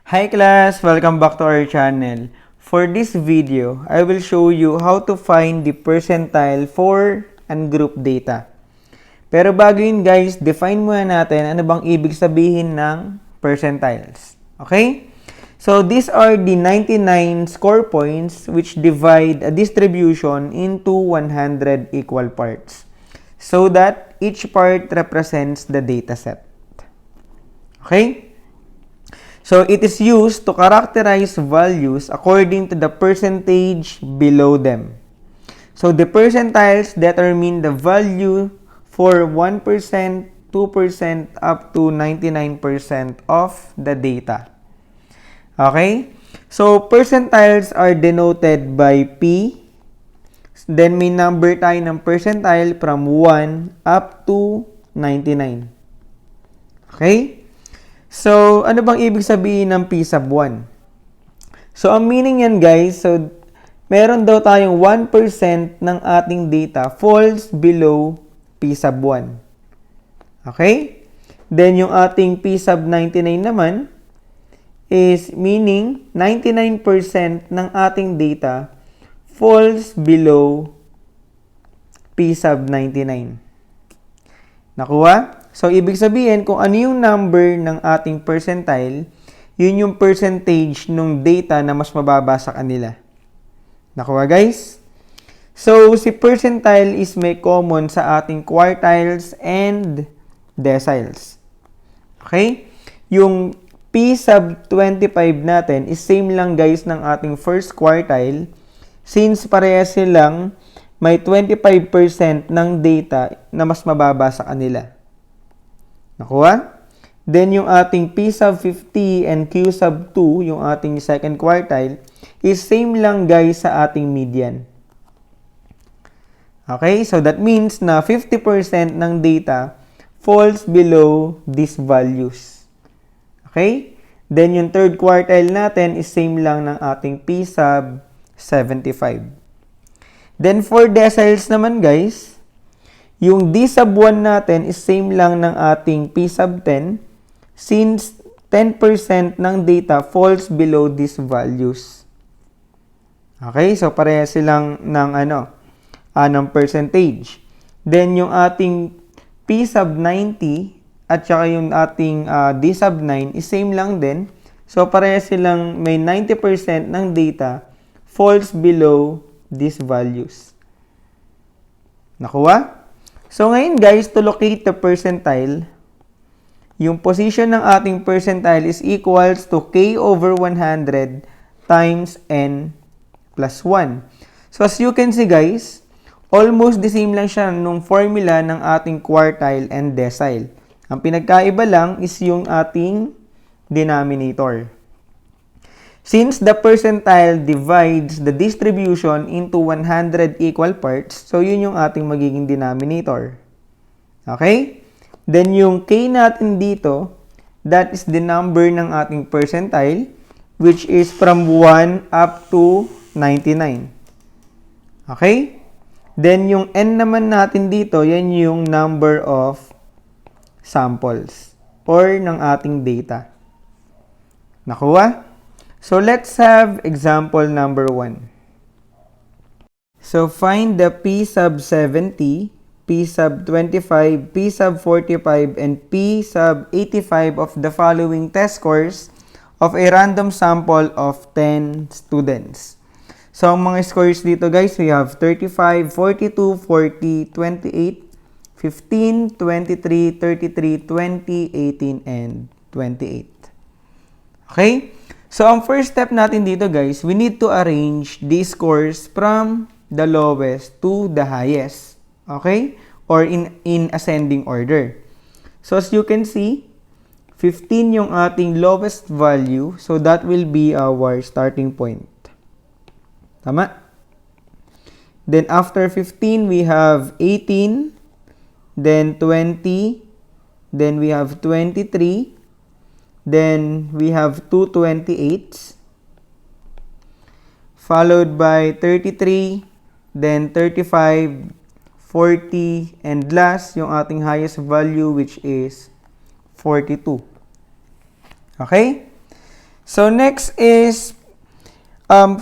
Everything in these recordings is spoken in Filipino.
Hi class! Welcome back to our channel. For this video, I will show you how to find the percentile for ungrouped data. Pero bago yun guys, define muna natin ano bang ibig sabihin ng percentiles. Okay? So these are the 99 score points which divide a distribution into 100 equal parts so that each part represents the data set. Okay? So, it is used to characterize values according to the percentage below them. So, the percentiles determine the value for 1%, 2%, up to 99% of the data. Okay? So, percentiles are denoted by P. Then, may number tayo ng percentile from 1 up to 99. Okay? So, ano bang ibig sabihin ng P sub 1? So, ang meaning yan guys, so, meron daw tayong 1% ng ating data falls below P sub 1. Okay? Then, yung ating P sub 99 naman is meaning 99% ng ating data falls below P sub 99. Nakuha? So, ibig sabihin, kung ano yung number ng ating percentile, yun yung percentage ng data na mas mababa sa kanila. Nakuha, guys? So, si percentile is may common sa ating quartiles and deciles. Okay? Yung P sub 25 natin is same lang, guys, ng ating first quartile since parehas silang may 25% ng data na mas mababa sa kanila. Nakuha? Then, yung ating P sub 50 and Q sub 2, yung ating second quartile, is same lang guys sa ating median. Okay? So, that means na 50% ng data falls below these values. Okay? Then, yung third quartile natin is same lang ng ating P sub 75. Then, for deciles naman guys, yung D sub 1 natin is same lang ng ating P sub 10 since 10% ng data falls below these values. Okay? So, pareha silang ng percentage. Then, yung ating P sub 90 at saka yung ating D sub 9 is same lang din. So, pareha silang may 90% ng data falls below these values. Nakuha? So, ngayon guys, to locate the percentile, yung position ng ating percentile is equals to K over 100 times N plus 1. So, as you can see guys, almost the same lang siya nung formula ng ating quartile and decile. Ang pinagkaiba lang is yung ating denominator. Since the percentile divides the distribution into 100 equal parts, so yun yung ating magiging denominator. Okay? Then yung K natin dito, that is the number ng ating percentile, which is from 1 up to 99. Okay? Then yung N naman natin dito, yan yung number of samples or ng ating data. Nakuha? So, let's have example number 1. So, find the P sub 70, P sub 25, P sub 45, and P sub 85 of the following test scores of a random sample of 10 students. So, ang mga scores dito guys, we have 35, 42, 40, 28, 15, 23, 33, 20, 18, and 28. Okay? So, ang first step natin dito guys, we need to arrange these scores from the lowest to the highest. Okay? Or in ascending order. So, as you can see, 15 yung ating lowest value. So, that will be our starting point. Tama? Then, after 15, we have 18. Then, 20. Then, we have 23. Then, we have 2 28s, followed by 33, then 35, 40, and last, yung ating highest value, which is 42. Okay? So, next is,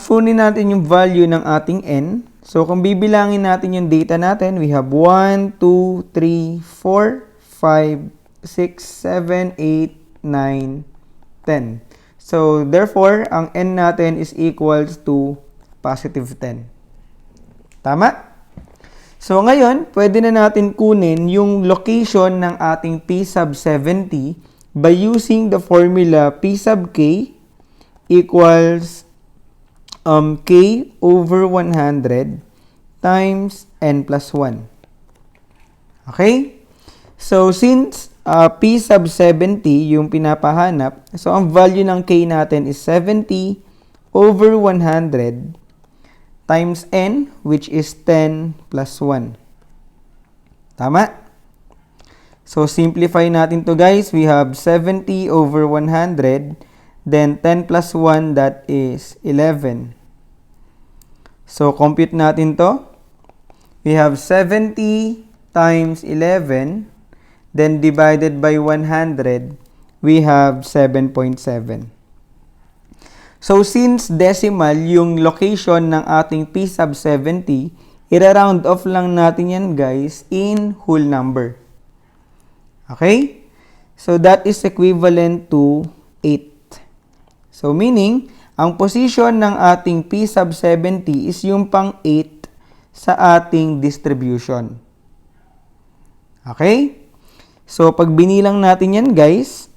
kunin natin yung value ng ating n. So, kung bibilangin natin yung data natin, we have 1, 2, 3, 4, 5, 6, 7, 8, 9, 10. So, therefore, ang n natin is equals to positive 10. Tama? So, ngayon, pwede na natin kunin yung location ng ating P sub 70 by using the formula P sub k equals k over 100 times n plus 1. Okay? So, since P sub 70 yung pinapahanap, so ang value ng k natin is 70 over 100 times n, which is 10 plus 1. Tama? So, simplify natin to guys. We have 70 over 100, then 10 plus 1, that is 11. So, compute natin to. We have 70 times 11, then divided by 100, we have 7.7. So, since decimal yung location ng ating P sub 70, ira-round off lang natin yan guys in whole number. Okay? So, that is equivalent to 8. So, meaning, ang position ng ating P sub 70 is yung pang 8 sa ating distribution. Okay? So, pag binilang natin yan guys,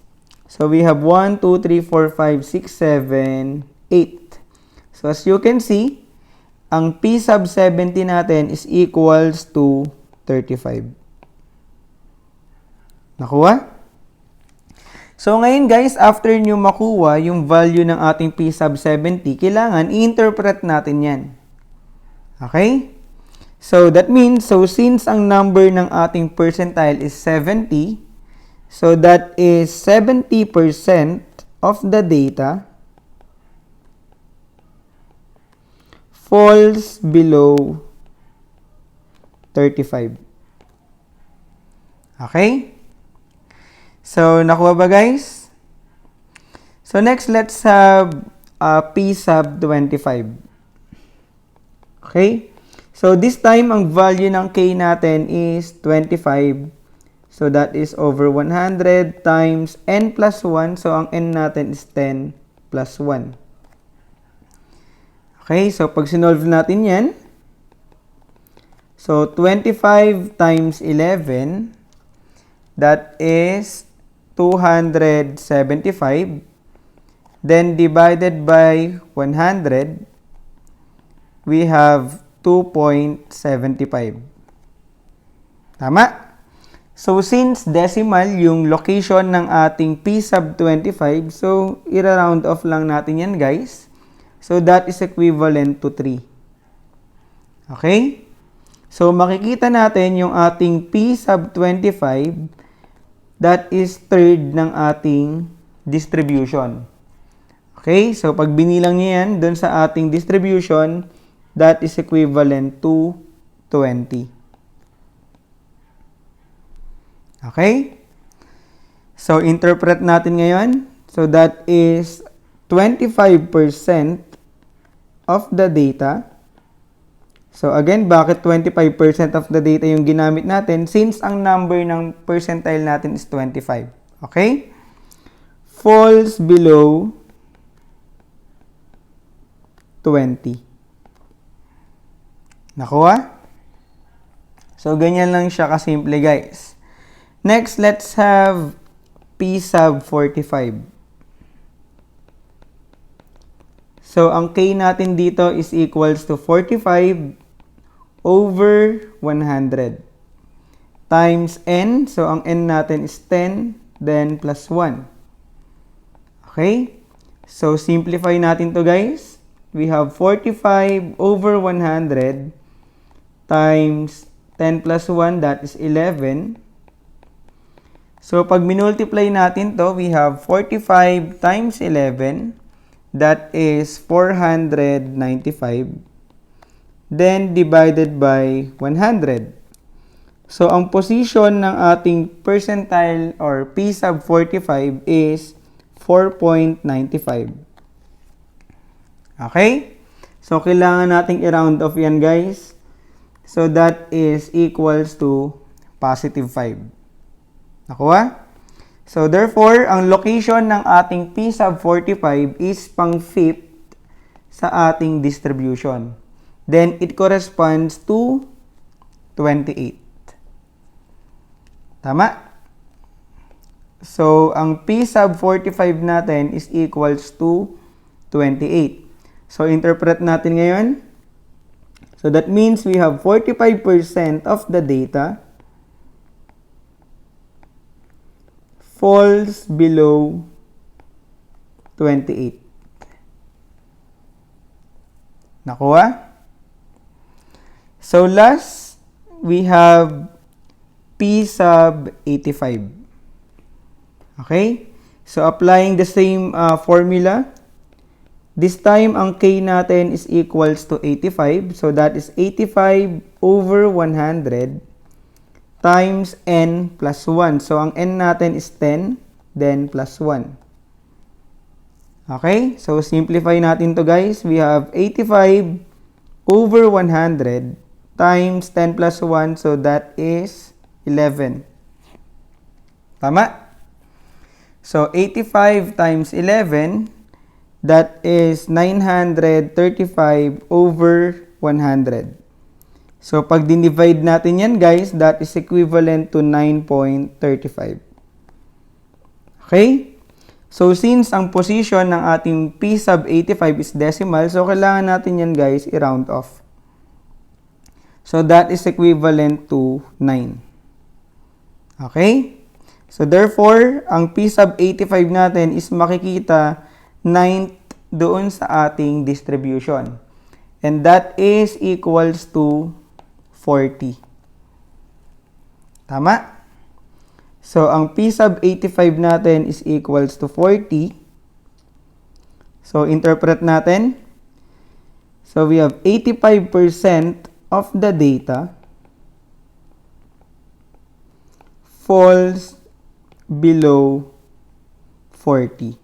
so, we have 1, 2, 3, 4, 5, 6, 7, 8. So, as you can see, ang P sub 70 natin is equals to 35. Nakuha? So, ngayon guys, after nyo makuha yung value ng ating P sub 70, kailangan i-interpret natin yan. Okay? So, that means, so since ang number ng ating percentile is 70, so that is 70% of the data falls below 35. Okay? So, nakuha ba guys? So, next, let's have P sub 25. Okay? So, this time, ang value ng K natin is 25. So, that is over 100 times n plus 1. So, ang n natin is 10 plus 1. Okay, so pag sinolve natin yan, so 25 times 11, that is 275. Then divided by 100, we have 2.75. Tama? So, since decimal yung location ng ating P sub 25, so, ira-round off lang natin yan, guys. So, that is equivalent to 3. Okay? So, makikita natin yung ating P sub 25, that is third ng ating distribution. Okay? So, pag binilang niyo yan dun sa ating distribution, that is equivalent to 20. Okay? So, interpret natin ngayon. So, that is 25% of the data. So, again, bakit 25% of the data yung ginamit natin? Since ang number ng percentile natin is 25. Okay? Falls below 20. Nakuha? So, ganyan lang siya kasimple, guys. Next, let's have P sub 45. So, ang K natin dito is equals to 45 over 100 times N. So, ang N natin is 10, then plus 1. Okay? So, simplify natin to guys. We have 45 over 100 times 10 plus 1, that is 11. So, pag minultiply natin to, we have 45 times 11, that is 495. Then, divided by 100. So, ang position ng ating percentile or P sub 45 is 4.95. Okay? So, kailangan nating i-round off yan, guys. So, that is equals to positive 5. Nakuha? So, therefore, ang location ng ating P sub 45 is pang fifth sa ating distribution. Then, it corresponds to 28. Tama? So, ang P sub 45 natin is equals to 28. So, interpret natin ngayon. So, that means we have 45% of the data falls below 28. Nakuha? So, last, we have P sub 85. Okay? So, applying the same formula. This time, ang K natin is equals to 85. So, that is 85 over 100 times N plus 1. So, ang N natin is 10, then plus 1. Okay? So, simplify natin to guys. We have 85 over 100 times 10 plus 1. So, that is 11. Tama? So, 85 times 11, that is 935 over 100. So, pag dinivide natin yan, guys, that is equivalent to 9.35. Okay? So, since ang position ng ating P sub 85 is decimal, so kailangan natin yan, guys, i-round off. So, that is equivalent to 9. Okay? So, therefore, ang P sub 85 natin is makikita 9th doon sa ating distribution. And that is equals to 40. Tama? So, ang P sub 85 natin is equals to 40. So, interpret natin. So, we have 85% of the data falls below 40.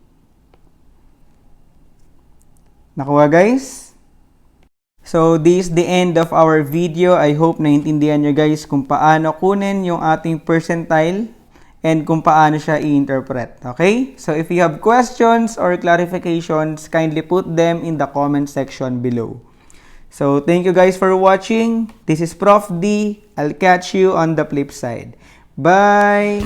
Nakuha, guys? So, this is the end of our video. I hope naintindihan nyo, guys, kung paano kunin yung ating percentile and kung paano siya i-interpret. Okay? So, if you have questions or clarifications, kindly put them in the comment section below. So, thank you guys for watching. This is Prof. D. I'll catch you on the flip side. Bye!